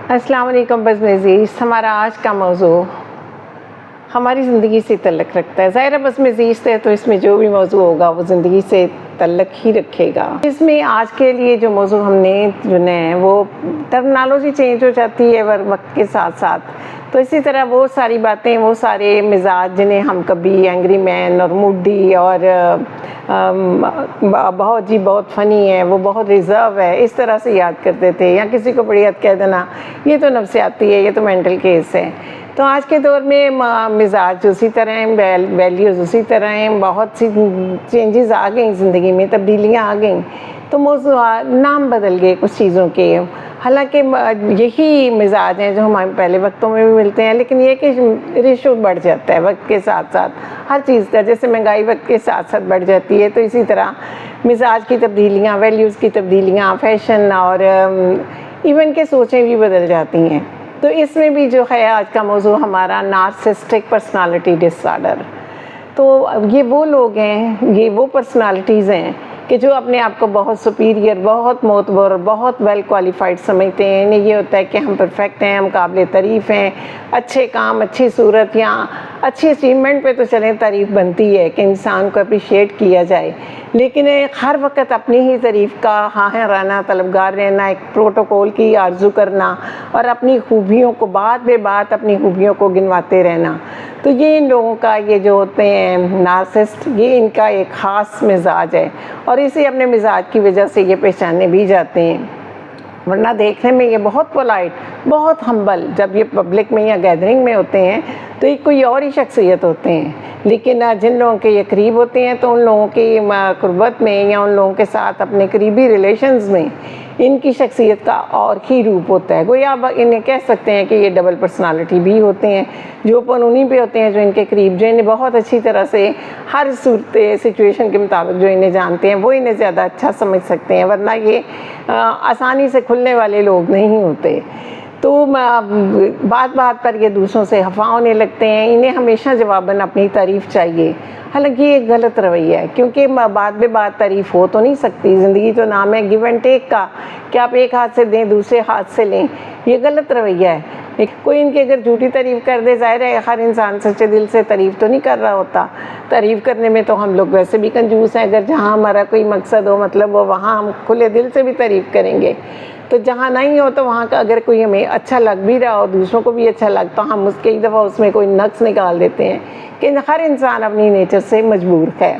السلام علیکم بزم عزیز. ہمارا آج کا موضوع ہماری زندگی سے تعلق رکھتا ہے. ظاہر بزم عزیز ہے تو اس میں جو بھی موضوع ہوگا وہ زندگی سے تعلق ہی رکھے گا. اس میں آج کے لیے جو موضوع ہم نے چنا ہے وہ ٹرمنالوجی چینج ہو جاتی ہے وقت کے ساتھ ساتھ. تو اسی طرح وہ ساری باتیں، وہ سارے مزاج جنہیں ہم کبھی اینگری مین اور موڈی اور بہت فنی ہے، وہ بہت ریزرو ہے، اس طرح سے یاد کرتے تھے، یا کسی کو بڑی حد کہہ دینا یہ تو نفسیاتی ہے، یہ تو مینٹل کیس ہے. تو آج کے دور میں مزاج اسی طرح ہیں، ویلیوز اسی طرح ہیں، بہت سی چینجز آ گئیں زندگی میں، تبدیلیاں آ گئیں. تو موضوع نام بدل گئے کچھ چیزوں کے. حالانکہ یہی مزاج ہیں جو ہمارے پہلے وقتوں میں بھی ملتے ہیں، لیکن یہ کہ ریشو بڑھ جاتا ہے وقت کے ساتھ ساتھ ہر چیز کا. جیسے مہنگائی وقت کے ساتھ ساتھ بڑھ جاتی ہے، تو اسی طرح مزاج کی تبدیلیاں، ویلیوز کی تبدیلیاں، فیشن اور ایون کے سوچیں بھی بدل جاتی ہیں. تو اس میں بھی جو ہے آج کا موضوع ہمارا نارسسٹک پرسنالٹی ڈس آرڈر. تو یہ وہ لوگ ہیں، یہ وہ پرسنالٹیز ہیں کہ جو اپنے آپ کو بہت سپیریئر، بہت معتبر، بہت ویل کوالیفائڈ سمجھتے ہیں. انہیں یہ ہوتا ہے کہ ہم پرفیکٹ ہیں، ہم قابل تعریف ہیں، اچھے کام، اچھی صورت یا اچھی اچیومنٹ پہ تو چلیں تعریف بنتی ہے کہ انسان کو اپریشیٹ کیا جائے. لیکن ہر وقت اپنی ہی تعریف کا خواہاں رہنا، طلبگار رہنا، ایک پروٹوکول کی آرزو کرنا اور اپنی خوبیوں کو بات بے بات اپنی خوبیوں کو گنواتے رہنا. تو یہ ان لوگوں کا، یہ جو ہوتے ہیں نارسسٹ، یہ ان کا ایک خاص مزاج ہے اور اسے اپنے مزاج کی وجہ سے یہ پہچانے بھی جاتے ہیں. ورنہ دیکھنے میں یہ بہت پولائٹ، بہت ہمبل، جب یہ پبلک میں یا گیدرنگ میں ہوتے ہیں تو یہ کوئی اور ہی شخصیت ہوتے ہیں. لیکن جن لوگوں کے یہ قریب ہوتے ہیں تو ان لوگوں کی قربت میں یا ان لوگوں کے ساتھ اپنے قریبی ریلیشنز میں ان کی شخصیت کا اور ہی روپ ہوتا ہے. گویا آپ انہیں کہہ سکتے ہیں کہ یہ ڈبل پرسنالٹی بھی ہوتے ہیں، جو اوپن انہیں پہ ہوتے ہیں جو ان کے قریب، جو انہیں بہت اچھی طرح سے ہر صورت سچویشن کے مطابق جو انہیں جانتے ہیں وہ انہیں زیادہ اچھا سمجھ سکتے ہیں. ورنہ یہ آسانی سے کھلنے والے لوگ نہیں ہوتے. تو بات بات پر یہ دوسروں سے خفا ہونے لگتے ہیں. انہیں ہمیشہ جواباً اپنی تعریف چاہیے. حالانکہ یہ ایک غلط رویہ ہے، کیونکہ بات بے بات تعریف ہو تو نہیں سکتی. زندگی تو نام ہے گیو اینڈ ٹیک کا، کہ آپ ایک ہاتھ سے دیں دوسرے ہاتھ سے لیں. یہ غلط رویہ ہے. کوئی ان کی اگر جھوٹی تعریف کر دے، ظاہر ہے ہر انسان سچے دل سے تعریف تو نہیں کر رہا ہوتا. تعریف کرنے میں تو ہم لوگ ویسے بھی کنجوس ہیں. اگر جہاں ہمارا کوئی مقصد ہو، مطلب ہو، وہاں ہم کھلے دل سے بھی تعریف کریں گے. تو جہاں نہیں ہو تو وہاں کا اگر کوئی ہمیں اچھا لگ بھی رہا ہو، دوسروں کو بھی اچھا لگتا، ہم اس کئی دفعہ اس میں کوئی نقص نکال دیتے ہیں کہ ہر انسان اپنی نیچر سے مجبور ہے.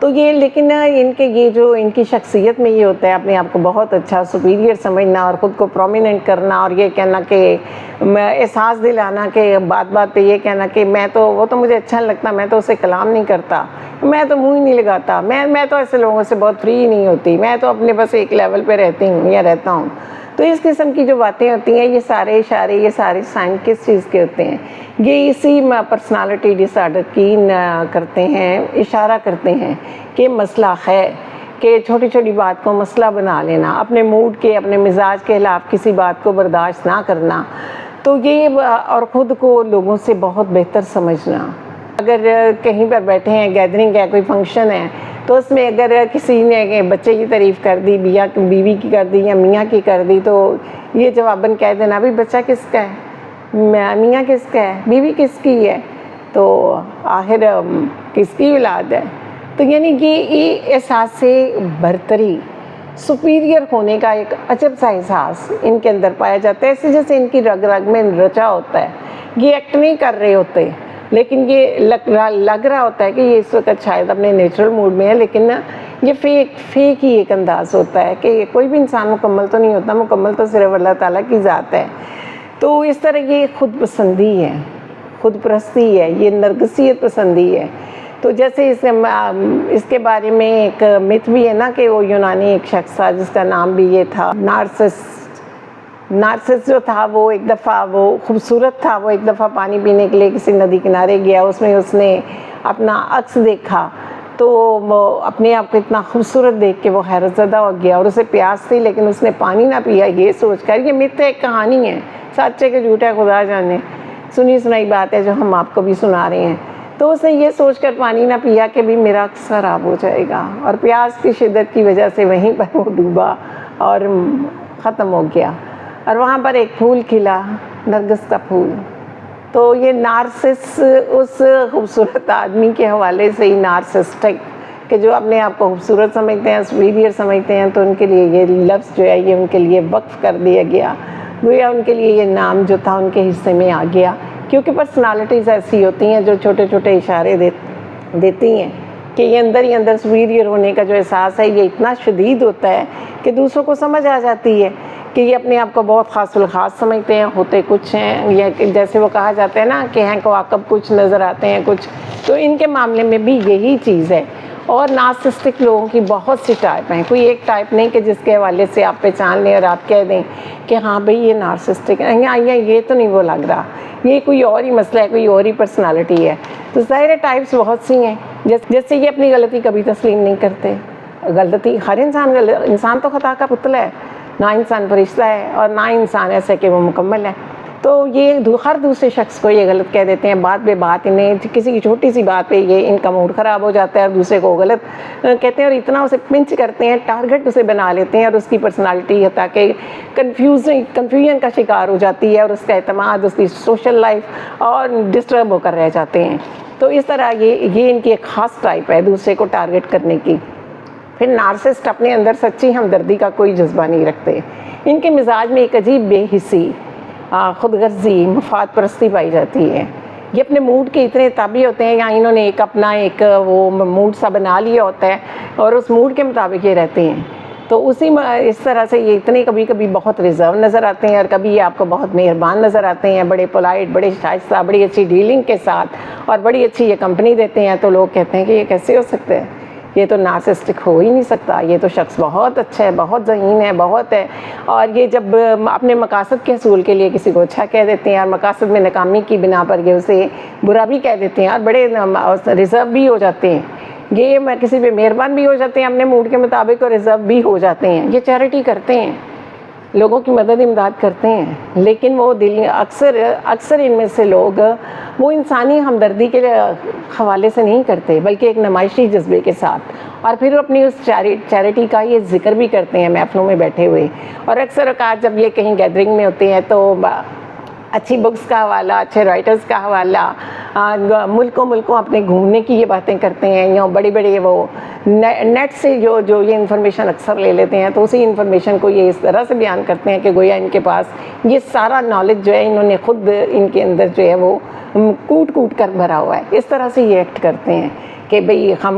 تو یہ لیکن ان کے یہ جو ان کی شخصیت میں یہ ہوتا ہے اپنے آپ کو بہت اچھا سپیریئر سمجھنا اور خود کو پرومیننٹ کرنا اور یہ کہنا کہ احساس دلانا کہ بات بات پہ یہ کہنا کہ میں تو، وہ تو مجھے اچھا نہیں لگتا، میں تو اسے کلام نہیں کرتا، میں تو منہ ہی نہیں لگاتا، میں تو ایسے لوگوں سے بہت فری نہیں ہوتی، میں تو اپنے بس ایک لیول پہ رہتی ہوں یا رہتا ہوں. تو اس قسم کی جو باتیں ہوتی ہیں، یہ سارے اشارے، یہ سارے سائن کس چیز کے ہوتے ہیں؟ یہ اسی پرسنالٹی ڈس آرڈر کی کرتے ہیں، اشارہ کرتے ہیں کہ مسئلہ ہے، کہ چھوٹی چھوٹی بات کو مسئلہ بنا لینا، اپنے موڈ کے، اپنے مزاج کے خلاف کسی بات کو برداشت نہ کرنا. تو یہ اور خود کو لوگوں سے بہت بہتر سمجھنا. اگر کہیں پر بیٹھے ہیں، گیدرنگ ہے، کوئی فنکشن ہے، تو اس میں اگر کسی نے بچے کی تعریف کر دی، بیوی کی کر دی یا میاں کی کر دی، تو یہ جواباً کہہ دینا بھی بچہ کس کا ہے، میاں کس کا ہے، بیوی کس کی ہے، تو آخر کس کی اولاد ہے. تو یعنی کہ یہ احساس سے برتری، سپیریئر ہونے کا ایک عجب سا احساس ان کے اندر پایا جاتا ہے، ایسے جیسے ان کی رگ رگ میں رچا ہوتا ہے. یہ ایکٹ نہیں کر رہے ہوتے، لیکن یہ لگ رہا ہوتا ہے کہ یہ اس وقت شاید اپنے نیچرل موڈ میں ہے، لیکن یہ فیک ہی ایک انداز ہوتا ہے کہ کوئی بھی انسان مکمل تو نہیں ہوتا، مکمل تو صرف اللہ تعالیٰ کی ذات ہے. تو اس طرح یہ خود پسندی ہے، خود پرستی ہے، یہ نرگسیت پسندی ہے. تو جیسے اس کے بارے میں ایک مت بھی ہے نا کہ وہ یونانی ایک شخص تھا جس کا نام بھی یہ تھا نارسس جو تھا، وہ ایک دفعہ، وہ خوبصورت تھا، وہ ایک دفعہ پانی پینے کے لیے کسی ندی کنارے گیا، اس میں اس نے اپنا عکس دیکھا تو وہ اپنے آپ کو اتنا خوبصورت دیکھ کے وہ حیرت زدہ ہو گیا اور اسے پیاس تھی لیکن اس نے پانی نہ پیا، یہ سوچ کر. یہ مت ایک کہانی ہے، سچے کہ جھوٹا خدا جانے، سنی سنائی بات ہے جو ہم آپ کو بھی سنا رہے ہیں. تو اس نے یہ سوچ کر پانی نہ پیا کہ بھی میرا عکس خراب ہو جائے گا، اور پیاس کی شدت کی وجہ سے وہیں پر وہ ڈوبا اور ختم ہو گیا. اور وہاں پر ایک پھول کھلا، نرگس کا پھول. تو یہ نارسس اس خوبصورت آدمی کے حوالے سے ہی نارسسٹک کہ جو اپنے آپ کو خوبصورت سمجھتے ہیں، سپیریئر سمجھتے ہیں، تو ان کے لیے یہ لفظ جو ہے یہ ان کے لیے وقف کر دیا گیا. گویا ان کے لیے یہ نام جو تھا ان کے حصے میں آ گیا، کیونکہ پرسنالٹیز ایسی ہوتی ہیں جو چھوٹے چھوٹے اشارے دیتی ہیں کہ یہ اندر ہی اندر سپیریئر ہونے کا جو احساس ہے یہ اتنا شدید ہوتا ہے کہ دوسروں کو سمجھ آ جاتی ہے کہ یہ اپنے آپ کو بہت خاص الخاص سمجھتے ہیں، ہوتے کچھ ہیں، یا جیسے وہ کہا جاتا ہے نا کہ ہیں کواکب کچھ نظر آتے ہیں کچھ. تو ان کے معاملے میں بھی یہی چیز ہے. اور نارسسٹک لوگوں کی بہت سی ٹائپ ہیں، کوئی ایک ٹائپ نہیں کہ جس کے حوالے سے آپ پہچان لیں اور آپ کہہ دیں کہ ہاں بھئی یہ نارسسٹک ہے، یہ تو نہیں وہ لگ رہا، یہ کوئی اور ہی مسئلہ ہے، کوئی اور ہی پرسنالٹی ہے. تو ظاہر ٹائپس بہت سی ہیں. جیسے یہ اپنی غلطی کبھی تسلیم نہیں کرتے. غلطی ہر انسان تو خطا کا پتلا ہے، نہ انسان فرشتہ ہے اور نہ انسان ایسا کہ وہ مکمل ہے. تو یہ ہر دوسرے شخص کو یہ غلط کہہ دیتے ہیں، بات بے بات انہیں کسی کی چھوٹی سی بات پہ یہ ان کا موڈ خراب ہو جاتا ہے اور دوسرے کو غلط کہتے ہیں اور اتنا اسے پنچ کرتے ہیں، ٹارگٹ اسے بنا لیتے ہیں اور اس کی پرسنالٹی حتیٰ کہ کنفیوژن کا شکار ہو جاتی ہے اور اس کا اعتماد، اس کی سوشل لائف اور ڈسٹرب ہو کر رہ جاتے ہیں. تو اس طرح یہ ان کی ایک خاص ٹائپ ہے دوسرے کو ٹارگٹ کرنے کی. پھر نارسسٹ اپنے اندر سچی ہمدردی کا کوئی جذبہ نہیں رکھتے. ان کے مزاج میں ایک عجیب بے حسی، خود غرضی، مفاد پرستی پائی جاتی ہے. یہ اپنے موڈ کے اتنے تابع ہوتے ہیں یا انہوں نے ایک وہ موڈ سا بنا لیا ہوتا ہے اور اس موڈ کے مطابق یہ رہتے ہیں. تو اس طرح سے یہ اتنے کبھی کبھی بہت ریزرو نظر آتے ہیں اور کبھی یہ آپ کو بہت مہربان نظر آتے ہیں، بڑے پولائٹ، بڑے شائستہ، بڑی اچھی ڈیلنگ کے ساتھ اور بڑی اچھی یہ کمپنی دیتے ہیں. تو لوگ کہتے ہیں کہ یہ کیسے ہو سکتا ہے، یہ تو نارسسٹک ہو ہی نہیں سکتا، یہ تو شخص بہت اچھا ہے، بہت ذہین ہے، بہت ہے. اور یہ جب اپنے مقاصد کے حصول کے لیے کسی کو اچھا کہہ دیتے ہیں اور مقاصد میں ناکامی کی بنا پر یہ اسے برا بھی کہہ دیتے ہیں اور بڑے ریزرو بھی ہو جاتے ہیں. یہ کسی پہ مہربان بھی ہو جاتے ہیں اپنے موڈ کے مطابق اور ریزرو بھی ہو جاتے ہیں. یہ چیریٹی کرتے ہیں، لوگوں کی مدد امداد کرتے ہیں، لیکن وہ اکثر ان میں سے لوگ وہ انسانی ہمدردی کے حوالے سے نہیں کرتے بلکہ ایک نمائشی جذبے کے ساتھ. اور پھر اپنی اس چیریٹی کا یہ ذکر بھی کرتے ہیں محفلوں میں بیٹھے ہوئے. اور اکثر اوقات جب یہ کہیں گیدرنگ میں ہوتے ہیں تو اچھی بکس کا حوالہ، اچھے رائٹرز کا حوالہ، ملکوں اپنے گھومنے کی یہ باتیں کرتے ہیں یا بڑے وہ نیٹ سے جو یہ انفارمیشن اکثر لے لیتے ہیں تو اسی انفارمیشن کو یہ اس طرح سے بیان کرتے ہیں کہ گویا ان کے پاس یہ سارا نالج جو ہے انہوں نے خود ان کے اندر جو ہے وہ کوٹ کر بھرا ہوا ہے. اس طرح سے یہ ایکٹ کرتے ہیں کہ بھئی ہم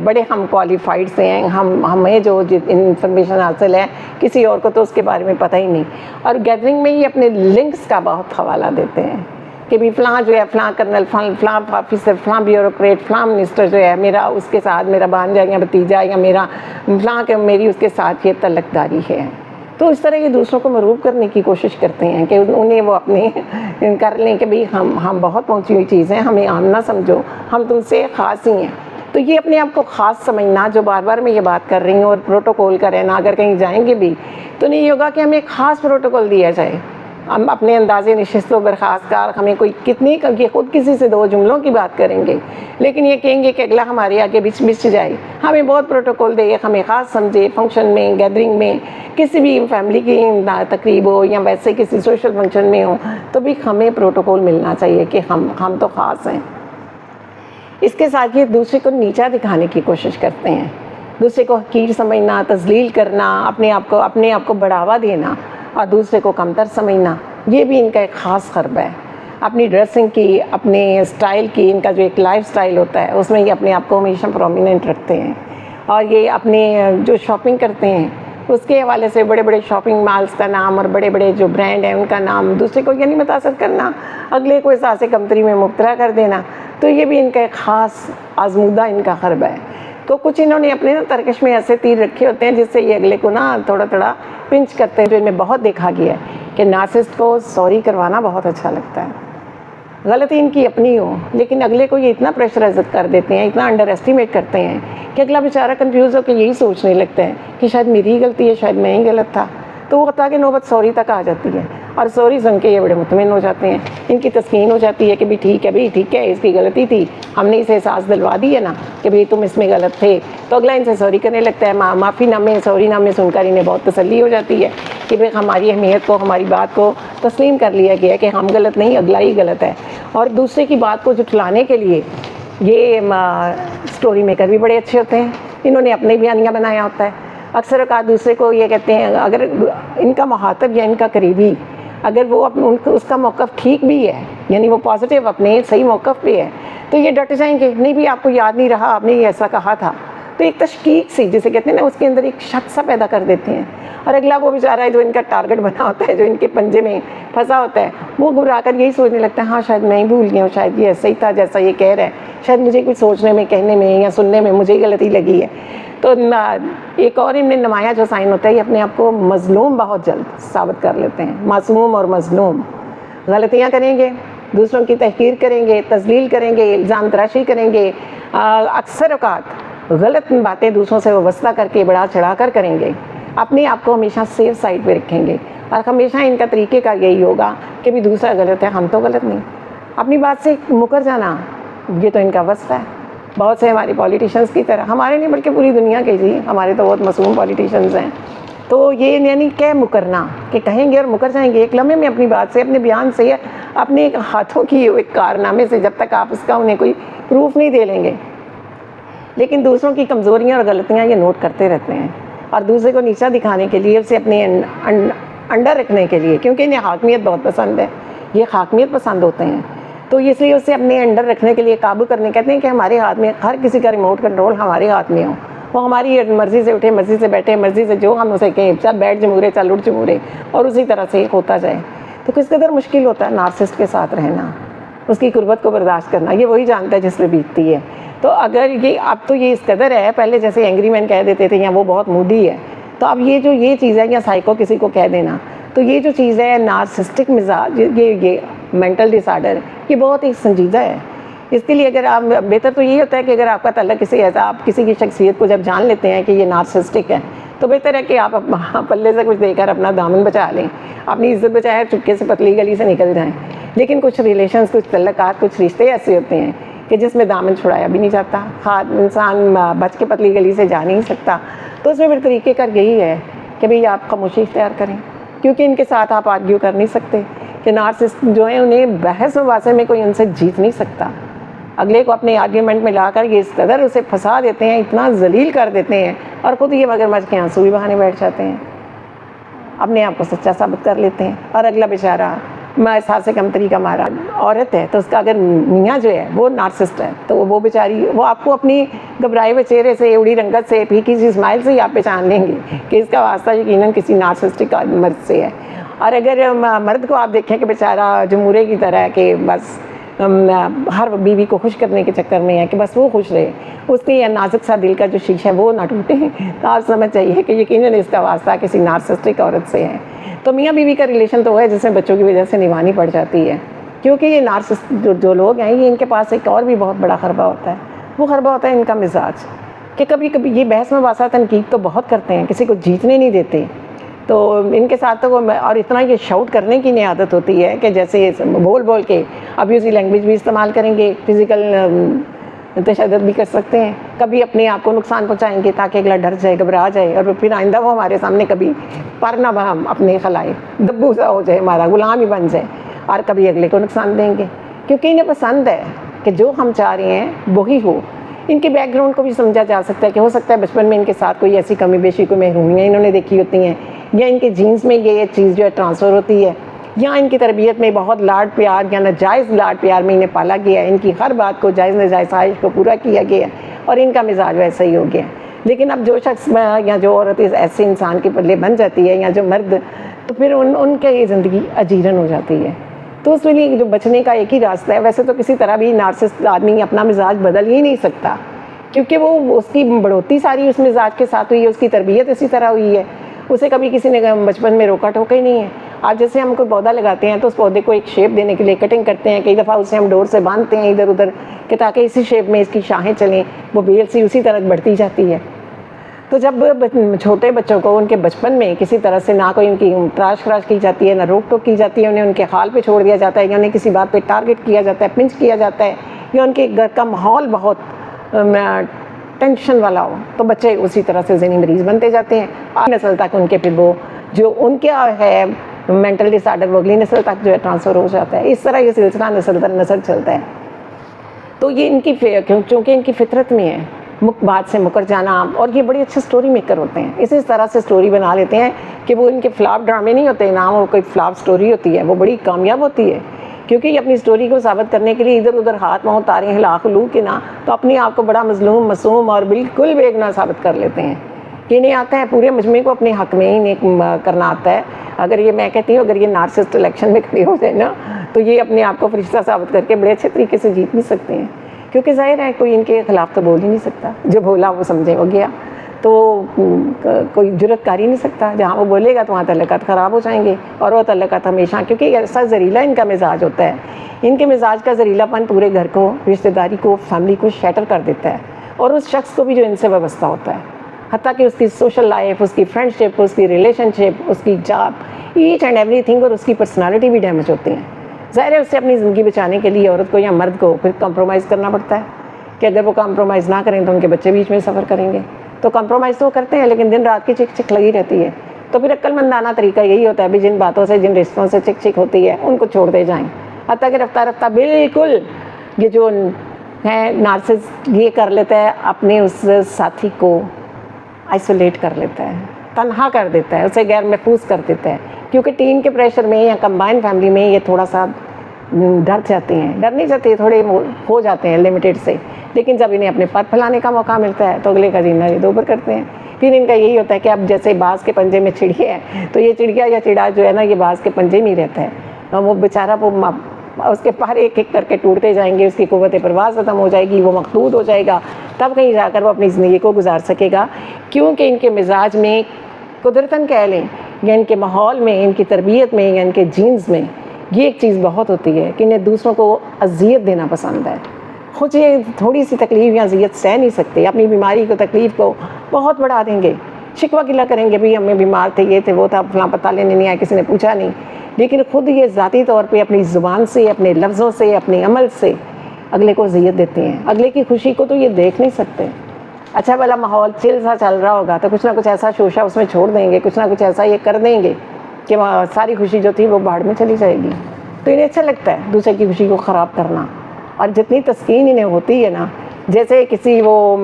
بڑے ہم کوالیفائڈ سے ہیں، ہمیں جو انفارمیشن حاصل ہے کسی اور کو تو اس کے بارے میں پتہ ہی نہیں. اور گیدرنگ میں ہی اپنے لنکس کا بہت حوالہ دیتے ہیں کہ بھی فلاں جو ہے فلاں کرنل، فلاں آفیسر، فلاں بیوروکریٹ، فلاں منسٹر جو ہے میرا اس کے ساتھ میرا بھانجا یا بھتیجا یا میرا فلاں کہ میری اس کے ساتھ یہ تعلق داری ہے. تو اس طرح یہ دوسروں کو مروب کرنے کی کوشش کرتے ہیں کہ انہیں وہ اپنے کر لیں کہ بھئی ہم بہت پہنچی ہوئی چیز ہیں، ہمیں عام نہ سمجھو، ہم تم سے خاص ہی ہیں. تو یہ اپنے آپ کو خاص سمجھنا، جو بار بار میں یہ بات کر رہی ہوں، اور پروٹوکول کا رہنا، اگر کہیں جائیں گے بھی تو نہیں ہوگا کہ ہمیں ایک خاص پروٹوکول دیا جائے. ہم اپنے انداز نشست و برخاست کار ہمیں کوئی کتنی کہ خود کسی سے دو جملوں کی بات کریں گے لیکن یہ کہیں گے کہ اگلا ہمارے آگے بچ جائے، ہمیں بہت پروٹوکول دے، ہمیں خاص سمجھے. فنکشن میں، گیدرنگ میں، کسی بھی فیملی کی تقریب ہو یا ویسے کسی سوشل فنکشن میں ہو تو بھی ہمیں پروٹوکول ملنا چاہیے کہ ہم تو خاص ہیں. اس کے ساتھ یہ دوسرے کو نیچا دکھانے کی کوشش کرتے ہیں، دوسرے کو حقیر سمجھنا، تذلیل کرنا، اپنے آپ کو بڑھاوا دینا اور دوسرے کو کمتر سمجھنا. یہ بھی ان کا ایک خاص حربہ ہے. اپنی ڈریسنگ کی، اپنے اسٹائل کی، ان کا جو ایک لائف اسٹائل ہوتا ہے اس میں یہ اپنے آپ کو ہمیشہ پرومیننٹ رکھتے ہیں. اور یہ اپنے جو شاپنگ کرتے ہیں اس کے حوالے سے بڑے شاپنگ مالز کا نام اور بڑے جو برانڈ ہیں ان کا نام دوسرے کو یہ نہیں متاثر کرنا، اگلے کو احساس کمتری میں مبتلا کر دینا. تو یہ بھی ان کا ایک خاص آزمودہ ان کا حربہ ہے. تو کچھ انہوں نے اپنے ترکش میں ایسے تیر رکھے ہوتے ہیں جس سے یہ اگلے کو تھوڑا پنچ کرتے ہیں. جو ان میں بہت دیکھا گیا ہے کہ نارسسٹ کو سوری کروانا بہت اچھا لگتا ہے، غلطی ان کی اپنی ہو لیکن اگلے کو یہ اتنا پریشرائز کر دیتے ہیں، اتنا انڈر ایسٹیمیٹ کرتے ہیں کہ اگلا بیچارہ کنفیوز ہو کے یہی سوچنے لگتا ہے کہ شاید میری ہی غلطی ہے، شاید میں ہی غلط تھا. تو وہ حتیٰ کہ نوبت سوری تک آ جاتی ہے. اور سوری سن کے یہ بڑے مطمئن ہو جاتے ہیں, ان کی تسکین ہو جاتی ہے کہ بھی ٹھیک ہے اس کی غلطی تھی, ہم نے اسے احساس دلوا دی ہے نا کہ بھئی تم اس میں غلط تھے, تو اگلا ان سے سوری کرنے لگتا ہے. معافی نامے سوری نامے سن کر انہیں بہت تسلی ہو جاتی ہے کہ بھئی ہماری اہمیت کو, ہماری بات کو تسلیم کر لیا گیا کہ ہم غلط نہیں, اگلا ہی غلط ہے. اور دوسرے کی بات کو جھٹلانے کے لیے یہ سٹوری میکر بھی بڑے اچھے ہوتے ہیں, انہوں نے اپنے بیانیہ بنایا ہوتا ہے. اکثر اوقات دوسرے کو یہ کہتے ہیں, اگر ان کا مخاطب یا ان کا قریبی اگر وہ اس کا موقف ٹھیک بھی ہے, یعنی وہ پازیٹیو اپنے صحیح موقف پہ ہے, تو یہ ڈٹ جائیں گے, نہیں بھی آپ کو یاد نہیں رہا, آپ نے یہ ایسا کہا تھا. تو ایک تشکیک سی جسے کہتے ہیں نا, اس کے اندر ایک شک سا پیدا کر دیتے ہیں. اور اگلا وہ بیچارہ ہے جو ان کا ٹارگٹ بنا ہوتا ہے, جو ان کے پنجے میں پھنسا ہوتا ہے, وہ گھبرا کر یہی سوچنے لگتا ہے ہاں شاید میں ہی بھول گیا ہوں, شاید یہ ایسا ہی تھا جیسا یہ کہہ رہا ہے, شاید مجھے کچھ سوچنے میں, کہنے میں یا سننے میں مجھے ہی غلطی لگی ہے. تو ایک اور ان میں نمایاں جو سائن ہوتا ہے, یہ اپنے آپ کو مظلوم بہت جلد ثابت کر لیتے ہیں. معصوم اور مظلوم, غلطیاں کریں گے, دوسروں کی تحقیر کریں گے, تذلیل کریں گے, الزام تراشی کریں گے, اکثر اوقات غلط باتیں دوسروں سے وابستہ کر کے بڑھا چڑھا کر کریں گے. اپنے آپ کو ہمیشہ سیف سائڈ پہ رکھیں گے, اور ہمیشہ ان کا طریقے کا یہی ہوگا کہ بھی دوسرا غلط ہے, ہم تو غلط نہیں. اپنی بات سے مکر جانا, یہ تو ان کا وصف ہے. بہت سے ہمارے پولیٹیشنز کی طرح, ہمارے نہیں بلکہ پوری دنیا کے, جی ہمارے تو بہت معصوم پولیٹیشنز ہیں. تو یہ یعنی کہ مکرنا, کہ کہیں گے اور مکر جائیں گے ایک لمحے میں اپنی بات سے, اپنے بیان سے, اپنے ہاتھوں کی ایک کارنامے سے, جب تک آپ اس کا انہیں کوئی پروف نہیں دے لیں گے. لیکن دوسروں کی کمزوریاں اور غلطیاں یہ نوٹ کرتے رہتے ہیں, اور دوسرے کو نیچا دکھانے کے لیے, اسے اپنے انڈر رکھنے کے لیے, کیونکہ انہیں حاکمیت بہت پسند ہے, یہ حاکمیت پسند ہوتے ہیں, تو اس لیے اسے اپنے انڈر رکھنے کے لیے, قابو کرنے, کہتے ہیں کہ ہمارے ہاتھ میں, ہر کسی کا ریموٹ کنٹرول ہمارے ہاتھ میں ہو, وہ ہماری مرضی سے اٹھے, مرضی سے بیٹھے, مرضی سے جو ہم اسے کہیں, چل بیٹھ جمورے, چل اٹھ جمورے, اور اسی طرح سے ہوتا جائے. تو کس قدر مشکل ہوتا ہے نارسسٹ کے ساتھ رہنا, اس کی قربت کو برداشت کرنا, یہ وہی جانتا ہے جس پہ بیتتی ہے. تو اگر یہ اب تو یہ اس قدر ہے, پہلے جیسے اینگری مین کہہ دیتے تھے یا وہ بہت مودی ہے, تو اب یہ چیز ہے, یا سائیکو کسی کو کہہ دینا, تو یہ جو چیز ہے نارسسٹک مزاج, یہ مینٹل ڈس آرڈر, یہ بہت ہی سنجیدہ ہے. اس کے لیے اگر آپ, بہتر تو یہی ہوتا ہے کہ اگر آپ کا تعلق کسی ایسا, آپ کسی کی شخصیت کو جب جان لیتے ہیں کہ یہ نارسسٹک ہے, تو بہتر ہے کہ آپ پلے سے کچھ دے کر اپنا دامن بچا لیں, اپنی عزت بچائے, چپکے سے پتلی گلی سے نکل جائیں. لیکن کچھ ریلیشنز, کچھ تعلقات, کچھ رشتے ایسے ہوتے ہیں کہ جس میں دامن چھڑایا بھی نہیں جاتا, انسان بچ کے پتلی گلی سے جا نہیں سکتا. تو اس میں پھر طریقے کار یہی ہے کہ بھئی آپ خاموشی اختیار کریں, کیونکہ ان کے ساتھ آپ آرگیو کر نہیں سکتے. کہ نارسسٹ جو ہیں انہیں بحث مباحثے میں کوئی ان سے جیت نہیں سکتا. اگلے کو اپنے آرگیومنٹ میں لا کر یہ اس قدر اسے پھنسا دیتے ہیں, اتنا ذلیل کر دیتے ہیں, اور خود یہ مگرمچھ کے آنسو بھی بہانے بیٹھ جاتے ہیں, اپنے آپ کو سچا ثابت کر لیتے ہیں. اور اگلا بیچارہ احساس کمتری کا مارا عورت ہے, تو اس کا اگر میاں جو ہے وہ نارسسٹ ہے, تو وہ بیچاری, وہ آپ کو اپنی گھبرائے ہوئے چہرے سے, اڑی رنگت سے, پھیکی سی اسمائل سے ہی آپ پہچان لیں گے کہ اس کا واسطہ یقیناً کسی نارسسٹک مرد سے ہے. اور اگر مرد کو آپ دیکھیں کہ بیچارہ جمہورے کی طرح ہے, کہ بس ہر بیوی کو خوش کرنے کے چکر میں ہے کہ بس وہ خوش رہے, اس کے یہ نازک سا دل کا جو شیشہ ہے وہ نہ ٹوٹے, تو آپ سمجھ چاہیے کہ یقیناً اس کا واسطہ کسی نارسسٹک عورت سے ہے. تو میاں بیوی کا ریلیشن تو ہے جس میں بچوں کی وجہ سے نبھانی پڑ جاتی ہے, کیونکہ یہ نارسسٹ جو لوگ ہیں, یہ ان کے پاس ایک اور بھی بہت بڑا خربہ ہوتا ہے. وہ خربہ ہوتا ہے ان کا مزاج, کہ کبھی کبھی یہ بحث مباحثہ تنقید تو بہت کرتے ہیں, کسی کو جیتنے نہیں دیتے. تو ان کے ساتھ تو وہ, اور اتنا یہ شاؤٹ کرنے کی انہیں عادت ہوتی ہے کہ جیسے بول بول کے ابیوزی لینگویج بھی استعمال کریں گے, فزیکل تشدد بھی کر سکتے ہیں, کبھی اپنے آپ کو نقصان پہنچائیں گے تاکہ اگلا ڈر جائے, گھبرا جائے, اور پھر آئندہ وہ ہمارے سامنے کبھی پر نہ ہم اپنے خلائے, دبو سا ہو جائے, ہمارا غلام ہی بن جائے, اور کبھی اگلے کو نقصان دیں گے, کیونکہ انہیں پسند ہے کہ جو ہم چاہ رہے ہیں وہی ہو. ان کے بیک گراؤنڈ کو بھی سمجھا جا سکتا ہے کہ ہو سکتا ہے بچپن میں ان کے ساتھ کوئی ایسی کمی بیشی, کوئی محرومیاں انہوں نے دیکھی ہوتی ہیں, یا ان کے جینز میں یہ چیز جو ہے ٹرانسفر ہوتی ہے, یا ان کی تربیت میں بہت لاڈ پیار یا ناجائز لاڈ پیار میں انہیں پالا گیا ہے, ان کی ہر بات کو جائز ناجائز خواہش کو پورا کیا گیا ہے, اور ان کا مزاج ویسا ہی ہو گیا. لیکن اب جو شخص یا جو عورت ایسے انسان کے پلے بن جاتی ہے, یا جو مرد, تو پھر ان کے یہ زندگی اجیرن ہو جاتی ہے. تو اس لیے جو بچنے کا ایک ہی راستہ ہے, ویسے تو کسی طرح بھی نارسسٹ آدمی اپنا مزاج بدل ہی نہیں سکتا, کیونکہ وہ اس کی بڑھوتی ساری اس مزاج کے ساتھ ہوئی ہے, اس کی تربیت اسی طرح ہوئی ہے, اسے کبھی کسی نے بچپن میں روکا ٹوکا ہی نہیں ہے. آج جیسے ہم کوئی پودا لگاتے ہیں تو اس پودے کو ایک شیپ دینے کے لیے کٹنگ کرتے ہیں, کئی دفعہ اسے ہم ڈور سے باندھتے ہیں ادھر ادھر کہ تاکہ اسی شیپ میں اس کی شاخیں چلیں, وہ بیل سی اسی طرح بڑھتی جاتی ہے. تو جب چھوٹے بچوں کو ان کے بچپن میں کسی طرح سے نہ کوئی ان کی تراش خراش کی جاتی ہے، نہ روک ٹوک کی جاتی ہے، انہیں ان کے حال پہ چھوڑ دیا جاتا ہے، یا انہیں کسی بات پہ ٹارگٹ کیا جاتا ہے، پنچ کیا جاتا ہے، یا ان کے گھر کا ماحول بہت ٹینشن والا ہو، تو بچے اسی طرح سے ذہنی مریض بنتے جاتے ہیں، نسل تک ان کے پھر وہ جو ان کا ہے مینٹل ڈس آرڈر وہ اگلی نسل تک جو ہے ٹرانسفر ہو جاتا ہے. اس طرح یہ سلسلہ نسل در نسل چلتا ہے. تو یہ ان کی چونکہ ان کی فطرت میں ہے بات سے مکر جانا، اور یہ بڑی اچھے سٹوری میکر ہوتے ہیں، اسی طرح سے سٹوری بنا لیتے ہیں کہ وہ ان کے فلاپ ڈرامے نہیں ہوتے نا، وہ کوئی فلاپ سٹوری ہوتی ہے، وہ بڑی کامیاب ہوتی ہے، کیونکہ یہ اپنی سٹوری کو ثابت کرنے کے لیے ادھر ادھر ہاتھ پاؤں تاریں ہلا خلو کے نا، تو اپنے آپ کو بڑا مظلوم معصوم اور بالکل بے گناہ ثابت کر لیتے ہیں. یہ نہیں آتا ہے پورے مجموعے کو اپنے حق میں ہی کرنا آتا ہے. اگر یہ میں کہتی ہوں اگر یہ نارسسٹ الیکشن میں کھڑے ہو جائے نا، تو یہ اپنے آپ کو فرشتہ ثابت کر کے بڑے اچھے طریقے سے جیت بھی سکتے ہیں، کیونکہ ظاہر ہے کوئی ان کے خلاف تو بول ہی نہیں سکتا، جو بولا وہ سمجھے ہو گیا، تو کوئی جرت کر ہی نہیں سکتا. جہاں وہ بولے گا تو وہاں تعلقات خراب ہو جائیں گے، اور وہ تعلقات ہمیشہ، کیونکہ ایسا زہریلا ان کا مزاج ہوتا ہے، ان کے مزاج کا زہریلا پن پورے گھر کو، رشتہ داری کو، فیملی کو شیٹر کر دیتا ہے، اور اس شخص کو بھی جو ان سے وابستہ ہوتا ہے، حتیٰ کہ اس کی سوشل لائف، اس کی فرینڈ شپ، اس کی ریلیشن شپ، اس کی job, each and everything, اور اس کی پرسنالٹی بھی ڈیمیج ہوتی ہیں. ظاہر ہے اس سے اپنی زندگی بچانے کے لیے عورت کو یا مرد کو پھر کمپرومائز کرنا پڑتا ہے، کہ اگر وہ کمپرومائز نہ کریں تو ان کے بچے بیچ میں سفر کریں گے. تو کمپرومائز تو کرتے ہیں لیکن دن رات کی چک چک لگی رہتی ہے. تو پھر عقل مندانہ طریقہ یہی ہوتا ہے بھی جن باتوں سے، جن رشتوں سے چک چک ہوتی ہے ان کو چھوڑتے جائیں، حتیٰ کہ رفتہ رفتہ بالکل یہ جو ہے نارسسسٹ یہ کر لیتا ہے، اپنے اس ساتھی کو آئسولیٹ کر لیتا ہے، تنہا کر دیتا ہے، اسے غیر محفوظ کر دیتا ہے. کیونکہ ٹین کے پریشر میں یا کمبائن فیملی میں یہ تھوڑا سا ڈر جاتے ہیں، ڈر نہیں جاتے، تھوڑے ہو جاتے ہیں لمیٹڈ سے، لیکن جب انہیں اپنے پر پھیلانے کا موقع ملتا ہے تو اگلے کا جینا یہ دوبر کرتے ہیں. پھر ان کا یہی ہوتا ہے کہ اب جیسے باز کے پنجے میں چڑیا ہے، تو یہ چڑیا یا چڑا جو ہے نا یہ باز کے پنجے میں ہی رہتا ہے، اور وہ بیچارہ وہ اس کے پر ایک ایک کر کے ٹوٹتے جائیں گے، اس کی قوت پرواز ختم ہو جائے گی، وہ مخدود ہو جائے گا، تب کہیں جا کر وہ اپنی زندگی کو گزار سکے گا. کیونکہ ان کے مزاج میں قدرتاً کہہ لیں یا ان کے ماحول میں، ان کی تربیت میں یا ان کے جینز میں یہ ایک چیز بہت ہوتی ہے کہ انہیں دوسروں کو اذیت دینا پسند ہے. خود یہ تھوڑی سی تکلیف یا اذیت سہ نہیں سکتے، اپنی بیماری کو، تکلیف کو بہت بڑھا دیں گے، شکوہ گلہ کریں گے بھی ہمیں بیمار تھے، یہ تھے، وہ تھا، فلاں پتہ لینے نہیں آیا، کسی نے پوچھا نہیں. لیکن خود یہ ذاتی طور پہ اپنی زبان سے، اپنے لفظوں سے، اپنے عمل سے اگلے کو اذیت دیتے ہیں. اگلے کی خوشی کو تو یہ دیکھ نہیں سکتے. اچھا بھلا ماحول چل سا چل رہا ہوگا تو کچھ نہ کچھ ایسا شوشہ اس میں چھوڑ دیں گے، کچھ نہ کچھ ایسا یہ کر دیں گے کہ ساری خوشی جو تھی وہ باہر میں چلی جائے گی. تو انہیں اچھا لگتا ہے دوسرے کی خوشی کو خراب کرنا. اور جتنی تسکین انہیں ہوتی ہے نا، جیسے کسی وہ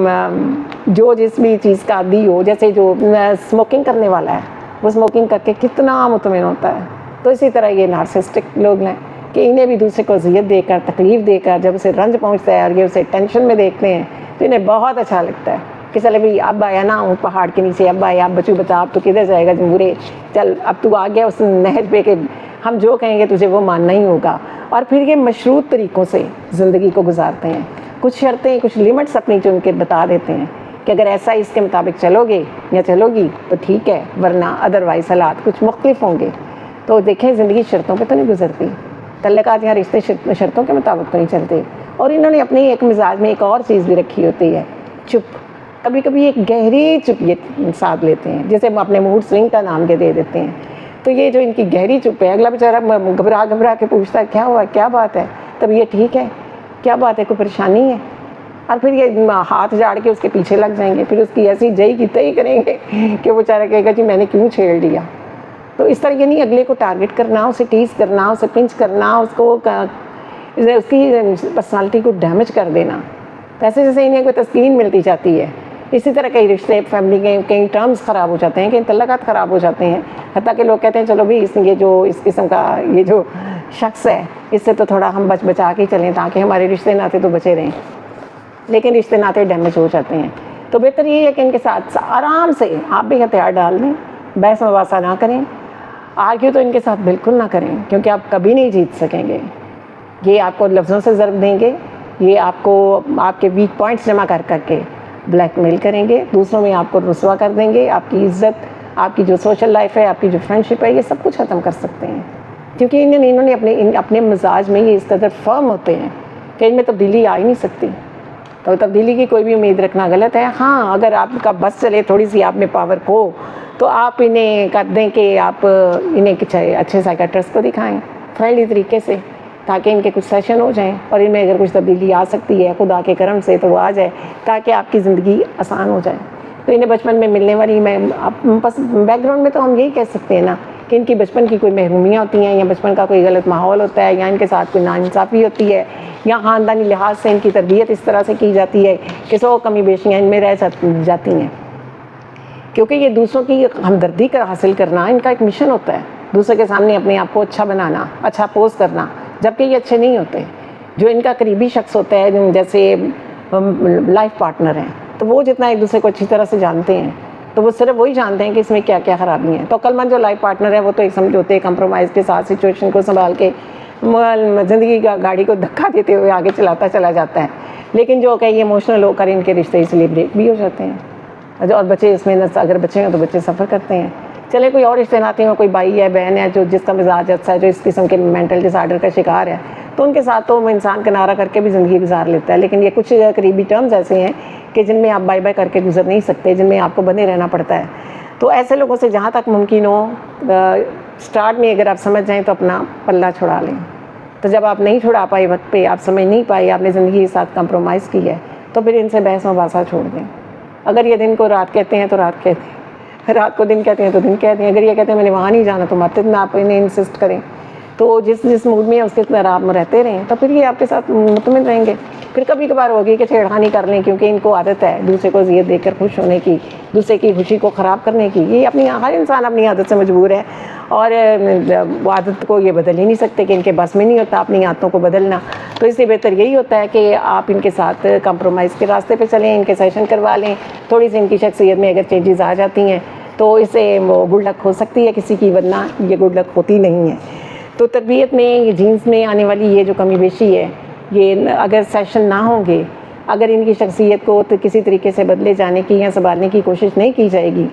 جو جس بھی چیز کا عادی ہو، جیسے جو اسموکنگ کرنے والا ہے وہ اسموکنگ کر کے کتنا مطمئن ہوتا ہے، تو اسی طرح یہ نارسسٹک لوگ ہیں کہ انہیں بھی دوسرے کو اذیت دے کر، تکلیف دے کر، جب اسے رنج پہنچتا ہے اور یہ اسے ٹینشن میں دیکھتے ہیں تو انہیں بہت اچھا لگتا ہے کہ چلے بھائی اب آیا نا ہوں پہاڑ کے نیچے، اب آیا، اب بچو بچا، اب تو کدھر جائے گا جمہورے، چل اب تو آ گیا اس نہج پہ کہ ہم جو کہیں گے تجھے وہ ماننا ہی ہوگا. اور پھر یہ مشروط طریقوں سے زندگی کو گزارتے ہیں، کچھ شرطیں، کچھ لیمٹس اپنی چن کے بتا دیتے ہیں کہ اگر ایسا اس کے مطابق چلو گے یا چلو گی تو ٹھیک ہے، ورنہ ادروائز حالات کچھ مختلف ہوں گے. تو دیکھیں زندگی شرطوں پہ تو نہیں گزرتی، تعلقات یا رشتے شرطوں کے مطابق تو نہیں چلتے. اور انہوں نے اپنی ایک مزاج میں ایک اور چیز بھی رکھی ہوتی ہے، چپ. کبھی کبھی ایک گہری چپ یہ ساتھ لیتے ہیں، جیسے وہ اپنے موڈ سوئنگ کا نام کے دے دیتے ہیں. تو یہ جو ان کی گہری چپ ہے، اگلا بیچارہ گھبرا کے پوچھتا ہے کیا ہوا، کیا بات ہے، تب یہ ٹھیک ہے، کیا بات ہے، کوئی پریشانی ہے، اور پھر یہ ہاتھ جاڑ کے اس کے پیچھے لگ جائیں گے، پھر اس کی ایسی جئی کی تئی کریں گے کہ وہ بیچارہ کہے گا جی میں نے کیوں چھیڑ لیا. تو اس طرح یہ نہیں اگلے کو ٹارگٹ کرنا، اسے ٹیز کرنا، اسے پنچ کرنا، اس کی پرسنالٹی کو ڈیمیج کر دینا. ایسے جیسے انہیں کوئی تسکین ملتی جاتی ہے. اسی طرح کئی رشتے، فیملی کے کئی ٹرمز خراب ہو جاتے ہیں، کئی تعلقات خراب ہو جاتے ہیں، حتیٰ کہ لوگ کہتے ہیں چلو بھی یہ جو اس قسم کا یہ جو شخص ہے اس سے تو تھوڑا ہم بچا کے چلیں تاکہ ہمارے رشتے ناطے تو بچے رہیں، لیکن رشتے ناطے ڈیمیج ہو جاتے ہیں. تو بہتر یہ ہے کہ ان کے ساتھ آرام سے آپ بھی ہتھیار ڈال دیں، بحث مباحثہ نہ کریں، آرگیو تو ان کے ساتھ بالکل نہ کریں، کیونکہ آپ کبھی نہیں جیت سکیں گے. یہ آپ کو لفظوں سے ضرب دیں گے، یہ آپ کو آپ کے ویک پوائنٹس جمع کر کے بلیک میل کریں گے، دوسروں میں آپ کو رسوا کر دیں گے، آپ کی عزت، آپ کی جو سوشل لائف ہے، آپ کی جو فرینڈشپ ہے، یہ سب کچھ ختم کر سکتے ہیں. کیونکہ انہوں نے اپنے مزاج میں یہ اس قدر فرم ہوتے ہیں کہ ان میں تبدیلی آ ہی نہیں سکتی. تو تبدیلی کی کوئی بھی امید رکھنا غلط ہے. ہاں اگر آپ کا بس چلے تھوڑی سی آپ میں پاور ہو تو آپ انہیں کر دیں کہ آپ انہیں کچھ اچھے سائیکٹرسٹ کو دکھائیں فرینڈلی طریقے سے, تاکہ ان کے کچھ سیشن ہو جائیں اور ان میں اگر کچھ تبدیلی آ سکتی ہے خدا کے کرم سے تو وہ آ جائے, تاکہ آپ کی زندگی آسان ہو جائے. تو انہیں بچپن میں ملنے والی بس بیک گراؤنڈ میں تو ہم یہی کہہ سکتے ہیں نا کہ ان کی بچپن کی کوئی محرومیاں ہوتی ہیں, یا بچپن کا کوئی غلط ماحول ہوتا ہے, یا ان کے ساتھ کوئی ناانصافی ہوتی ہے, یا خاندانی لحاظ سے ان کی تربیت اس طرح سے کی جاتی ہے کہ سو کمی بیشیاں ان میں رہ جاتی ہیں. کیونکہ یہ دوسروں کی ہمدردی کا حاصل کرنا ان کا ایک مشن ہوتا ہے, دوسرے کے سامنے اپنے آپ کو اچھا بنانا, اچھا پوز کرنا, جبکہ یہ اچھے نہیں ہوتے. جو ان کا قریبی شخص ہوتا ہے جیسے لائف پارٹنر ہیں, تو وہ جتنا ایک دوسرے کو اچھی طرح سے جانتے ہیں تو وہ صرف وہی جانتے ہیں کہ اس میں کیا کیا خرابی ہیں. تو عقل مند جو لائف پارٹنر ہے وہ تو ایک سمجھوتے ہیں کمپرومائز کے ساتھ سچویشن کو سنبھال کے زندگی کا گاڑی کو دھکا دیتے ہوئے آگے چلاتا چلا جاتا ہے. لیکن جو کہ یہ ایموشنل ہو کر ان کے رشتے اس لیے بریک بھی ہو جاتے ہیں, اور بچے اس میں اگر بچے ہیں تو بچے سفر کرتے ہیں. چلے کوئی اور رشتے ناتے ہیں, کوئی بھائی ہے بہن ہے جو جس کا مزاج اچھا ہے, جو اس قسم کے مینٹل ڈس آرڈر کا شکار ہے, تو ان کے ساتھ تو انسان کنارہ کر کے بھی زندگی گزار لیتا ہے. لیکن یہ کچھ قریبی ٹرمز ایسے ہیں کہ جن میں آپ بائی بائی کر کے گزر نہیں سکتے, جن میں آپ کو بنے رہنا پڑتا ہے. تو ایسے لوگوں سے جہاں تک ممکن ہو سٹارٹ میں اگر آپ سمجھ جائیں تو اپنا پلہ چھڑا لیں. تو جب آپ نہیں چھڑا پائے وقت پہ, آپ سمجھ نہیں پائے, آپ نے زندگی کے ساتھ کمپرومائز کی ہے, تو پھر ان سے بحث مباحثہ چھوڑ دیں. اگر یہ دن کو رات کہتے ہیں تو رات کہتے ہیں, رات کو دن کہتے ہیں تو دن کہتے ہیں. اگر یہ کہتے ہیں میں نے وہاں نہیں جانا تو مت نہ آپ انہیں انسسٹ کریں. تو جس موڈ میں اس کے طرح آپ رہتے رہیں تو پھر یہ آپ کے ساتھ مطمئن رہیں گے. پھر کبھی کبھار ہوگی کہ چھیڑخانی کر لیں, کیونکہ ان کو عادت ہے دوسرے کو اذیت دے کر خوش ہونے کی, دوسرے کی خوشی کو خراب کرنے کی. یہ اپنی ہر انسان اپنی عادت سے مجبور ہے, اور وہ عادت کو یہ بدل ہی نہیں سکتے کہ ان کے بس میں نہیں ہوتا اپنی عادتوں کو بدلنا. تو اس سے بہتر یہی ہوتا ہے کہ آپ ان کے ساتھ کمپرومائز کے راستے پہ چلیں, ان کے سیشن کروا لیں. تھوڑی سی ان کی شخصیت میں اگر چینجز آ جاتی ہیں تو اس سے وہ گڈ لک ہو سکتی ہے کسی کی, ورنہ یہ گڈ لک ہوتی نہیں ہے. تو تربیت میں یہ جینس میں آنے والی یہ جو کمی بیشی ہے, یہ اگر سیشن نہ ہوں گے, اگر ان کی شخصیت کو تو کسی طریقے سے بدلے جانے کی یا سنبھالنے کی کوشش نہیں کی جائے گی,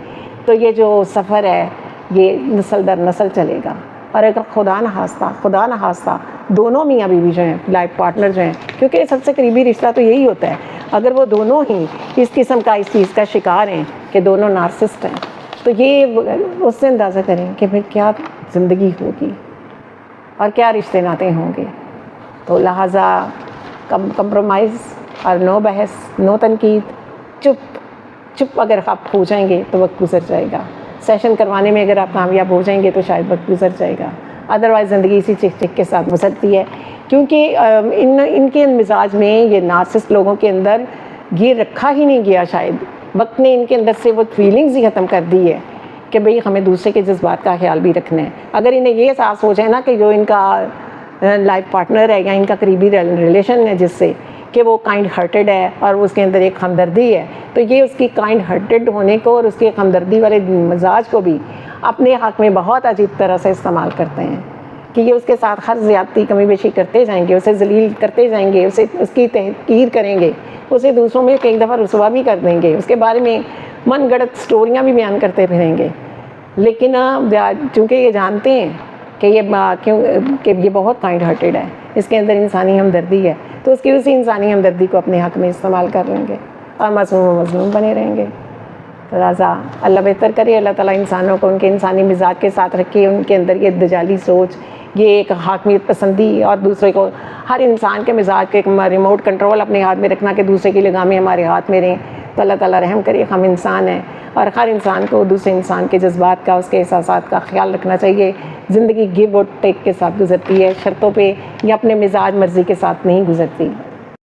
تو یہ جو سفر ہے یہ نسل در نسل چلے گا. اور اگر خدا نخواستہ دونوں میاں بیوی جو ہیں, لائف پارٹنر جو ہیں, کیونکہ سب سے قریبی رشتہ تو یہی ہوتا ہے, اگر وہ دونوں ہی اس قسم کا اس چیز کا شکار ہیں کہ دونوں نارسسٹ ہیں, تو یہ اس سے اندازہ کریں کہ پھر کیا زندگی ہوگی اور کیا رشتے ناتے ہوں گے. تو لہٰذا کمپرومائز اور نو بحث, نو تنقید, چپ اگر آپ ہو جائیں گے تو وقت گزر جائے گا. سیشن کروانے میں اگر آپ کامیاب ہو جائیں گے تو شاید وقت گزر جائے گا. ادروائز زندگی اسی چک چک کے ساتھ گزرتی ہے, کیونکہ ان کے مزاج میں یہ نارسسٹ لوگوں کے اندر یہ رکھا ہی نہیں گیا. شاید وقت نے ان کے اندر سے وہ فیلنگز ہی ختم کر دی ہے کہ بھئی ہمیں دوسرے کے جذبات کا خیال بھی رکھنا ہے. اگر انہیں یہ احساس ہو جائے نا کہ جو ان کا لائف پارٹنر ہے یا ان کا قریبی ریلیشن ہے جس سے کہ وہ کائنڈ ہارٹیڈ ہے اور اس کے اندر ایک ہمدردی ہے, تو یہ اس کی کائنڈ ہارٹیڈ ہونے کو اور اس کے ہمدردی والے مزاج کو بھی اپنے حق میں بہت عجیب طرح سے استعمال کرتے ہیں کہ یہ اس کے ساتھ ہر زیادتی کمی بیشی کرتے جائیں گے, اسے ذلیل کرتے جائیں گے, اس کی تحقیر کریں گے, اسے دوسروں میں کئی دفعہ رسوا بھی کر دیں گے, اس کے بارے میں من گڑت سٹوریاں بھی بیان کرتے پھریں گے. لیکن چونکہ یہ جانتے ہیں کہ یہ بہت کائنڈ ہارٹیڈ ہے, اس کے اندر انسانی ہمدردی ہے, تو اس کی اسی انسانی ہمدردی کو اپنے حق میں استعمال کر لیں گے اور معصوم و مظلوم بنے رہیں گے. لہٰذا اللہ بہتر کرے, اللہ تعالیٰ انسانوں کو ان کے انسانی مزاج کے ساتھ رکھے, ان کے اندر یہ دجالی سوچ, یہ ایک حاکمیت پسندی اور دوسرے کو ہر انسان کے مزاج کے ریموٹ کنٹرول اپنے ہاتھ میں رکھنا کہ دوسرے کی لگامیں ہمارے ہاتھ میں رہیں. تو اللہ تعالیٰ رحم کرے, ہم انسان ہیں اور ہر انسان کو دوسرے انسان کے جذبات کا, اس کے احساسات کا خیال رکھنا چاہیے. زندگی گیو اور ٹیک کے ساتھ گزرتی ہے, شرطوں پہ یا اپنے مزاج مرضی کے ساتھ نہیں گزرتی.